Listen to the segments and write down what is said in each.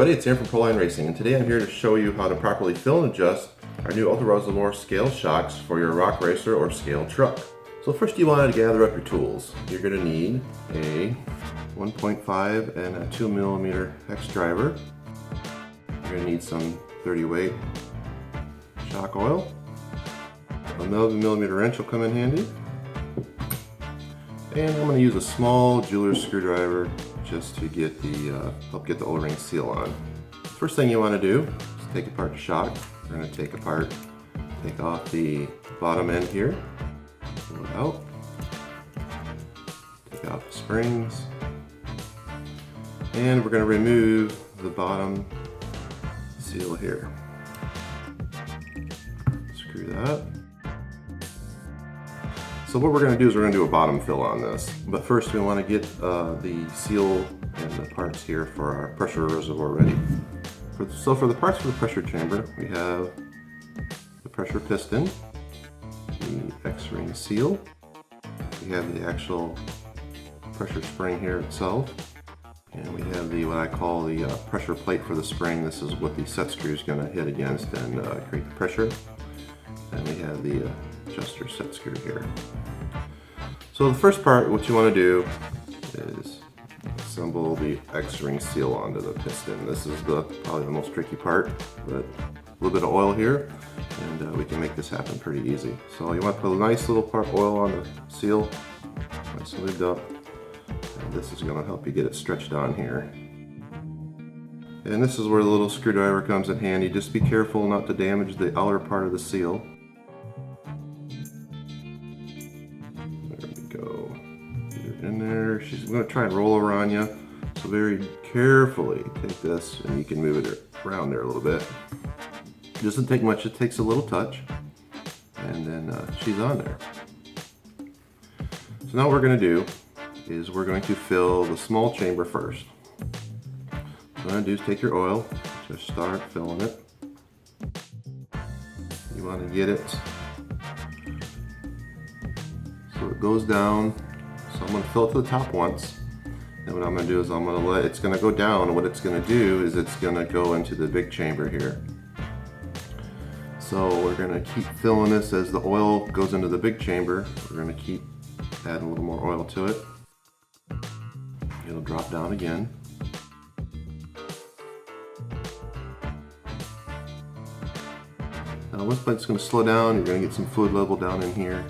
everybody, it's Aaron from Pro-Line Racing, and today I'm here to show you how to properly fill and adjust our new Ultra Reservoir scale shocks for your rock racer or scale truck. So first you want to gather up your tools. You're going to need a 1.5 and a 2 millimeter hex driver. You're going to need some 30 weight shock oil. A 11 millimeter wrench will come in handy. And I'm going to use a small jeweler's screwdriver just to get the help get the O-ring seal on. First thing you want to do is take apart the shock. We're going to take off the bottom end here, pull it out, take out the springs, and we're going to remove the bottom seal here. Screw that. So what we're going to do is we're going to do a bottom fill on this. But first we want to get the seal and the parts here for our pressure reservoir ready. So for the parts for the pressure chamber, we have the pressure piston, the X-ring seal, we have the actual pressure spring here itself, and we have the what I call the pressure plate for the spring. This is what the set screw is going to hit against and create the pressure. And we have the adjuster set screw here. So the first part, what you want to do is assemble the X-ring seal onto the piston. This is probably the most tricky part, but a little bit of oil here, and we can make this happen pretty easy. So you want to put a nice little part of oil on the seal, nice and lubed up, and this is going to help you get it stretched on here. And this is where the little screwdriver comes in handy. Just be careful not to damage the outer part of the seal. Go. Get it in there. She's going to try and roll over on you. So very carefully take this and you can move it around there a little bit. It doesn't take much, it takes a little touch. And then she's on there. So now what we're going to do is we're going to fill the small chamber first. What you're going to do is take your oil, just start filling it. You want to get it so it goes down. So I'm going to fill it to the top once. And what I'm going to do is I'm going to it's going to go down, and what it's going to do is it's going to go into the big chamber here. So we're going to keep filling this as the oil goes into the big chamber. We're going to keep adding a little more oil to it. It'll drop down again. Now once it's going to slow down, you're going to get some fluid level down in here.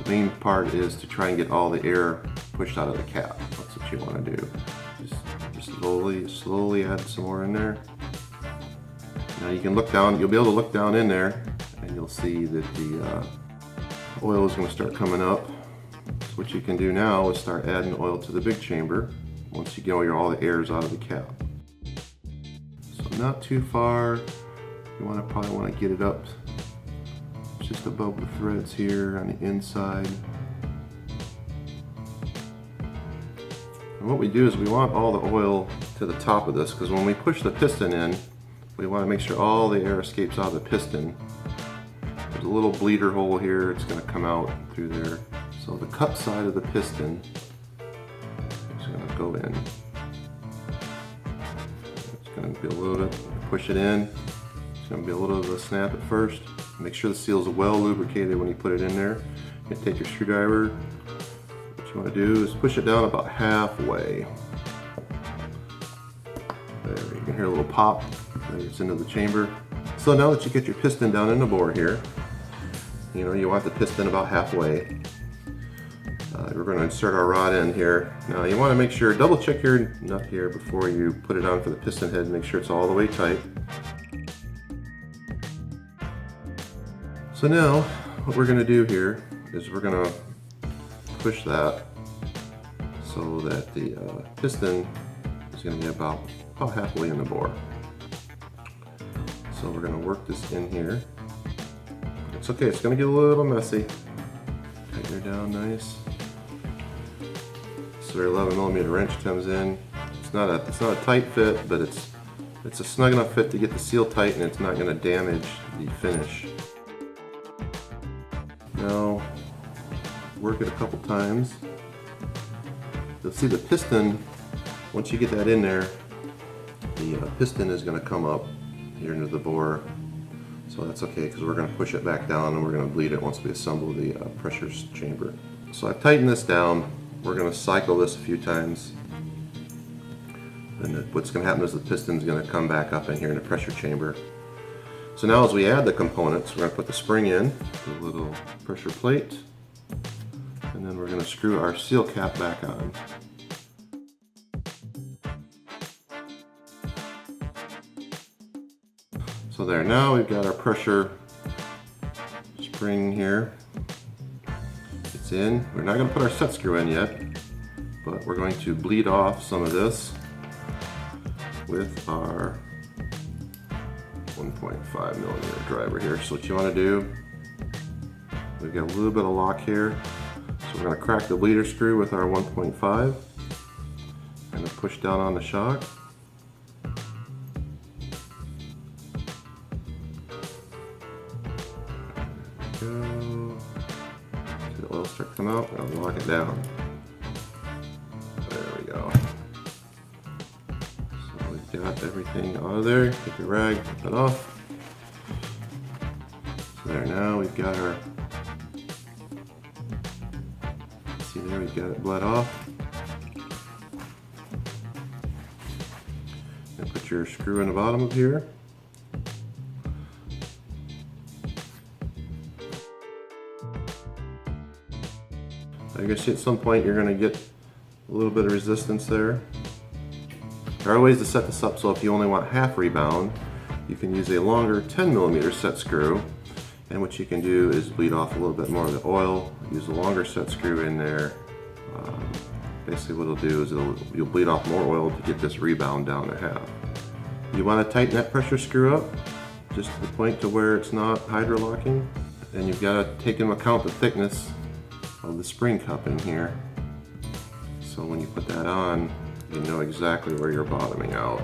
The main part is to try and get all the air pushed out of the cap. That's what you want to do. Just slowly add some more in there. Now you can look down, you'll be able to look down in there and you'll see that the oil is going to start coming up. So what you can do now is start adding oil to the big chamber once you get all the airs out of the cap. So not too far. You probably want to get it up just above the threads here on the inside. And what we do is we want all the oil to the top of this, because when we push the piston in, we want to make sure all the air escapes out of the piston. There's a little bleeder hole here, it's going to come out through there. So the cup side of the piston is going to go in. It's going to be a little bit, push it in. It's going to be a little bit of a snap at first. Make sure the seal is well lubricated when you put it in there. You take your screwdriver. What you want to do is push it down about halfway. There, you can hear a little pop. There, it's into the chamber. So now that you get your piston down in the bore here, you want the piston about halfway. We're going to insert our rod in here. Now you want to make sure, double check your nut here before you put it on for the piston head. Make sure it's all the way tight. So now what we're going to do here is we're going to push that so that the piston is going to be about halfway in the bore. So we're going to work this in here. It's okay, it's going to get a little messy. Tighten her down nice. So our 11 millimeter wrench comes in. It's not a tight fit, but it's a snug enough fit to get the seal tight, and it's not going to damage the finish. Now work it a couple times. You'll see the piston, once you get that in there, the piston is going to come up here into the bore. So that's okay, because we're going to push it back down and we're going to bleed it once we assemble the pressure chamber. So I've tightened this down. We're going to cycle this a few times. And what's going to happen is the piston is going to come back up in here in the pressure chamber. So now as we add the components, we're going to put the spring in, the little pressure plate, and then we're going to screw our seal cap back on. So there, now we've got our pressure spring here. It's in. We're not going to put our set screw in yet, but we're going to bleed off some of this with our 1.5 millimeter driver here. So what you want to do, we've got a little bit of lock here. So we're going to crack the bleeder screw with our 1.5 and then push down on the shock. Go. See the oil start to come out, and lock it down. There we go. So we've got everything out of there. Take your rag, put that off. So there, now we've got our, see there, we've got it bled off. And put your screw in the bottom of here. I guess at some point you're going to get a little bit of resistance there. There are ways to set this up so if you only want half rebound, you can use a longer 10 millimeter set screw, and what you can do is bleed off a little bit more of the oil, use a longer set screw in there. Basically what it'll do is you'll bleed off more oil to get this rebound down to half. You want to tighten that pressure screw up just to the point to where it's not hydrolocking, and you've got to take into account the thickness of the spring cup in here. So when you put that on, you know exactly where you're bottoming out.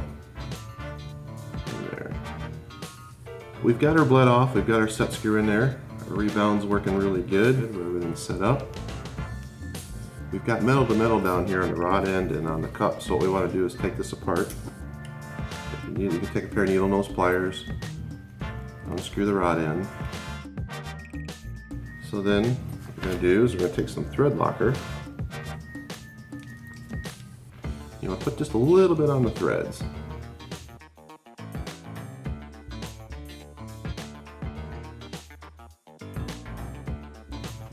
In there. We've got her bled off, we've got our set screw in there. Our rebound's working really good. Everything's set up. We've got metal to metal down here on the rod end and on the cup, so what we want to do is take this apart. If you need, you can take a pair of needle nose pliers, unscrew the rod end. So then what we're going to do is we're going to take some thread locker. You want to put just a little bit on the threads.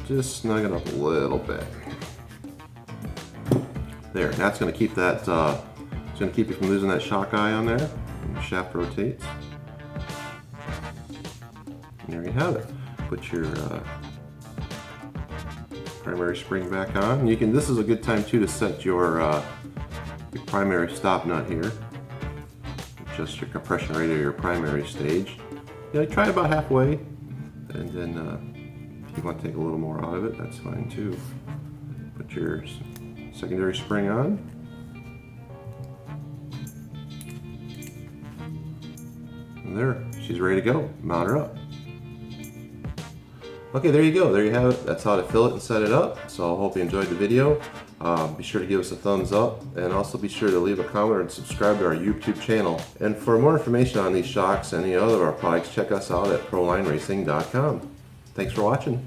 Just snug it up a little bit. There, that's going to keep that, it's going to keep you from losing that shock eye on there. And the shaft rotates. And there you have it. Put your primary spring back on. You can. This is a good time too to set your primary stop nut here. Adjust your compression rate of your primary stage. Yeah, try about halfway, and then if you want to take a little more out of it, that's fine too. Put your secondary spring on. And there, she's ready to go. Mount her up. Okay, there you go. There you have it. That's how to fill it and set it up. So I hope you enjoyed the video. Be sure to give us a thumbs up, and also be sure to leave a comment and subscribe to our YouTube channel. And for more information on these shocks and any other of our products, check us out at ProLineRacing.com. Thanks for watching.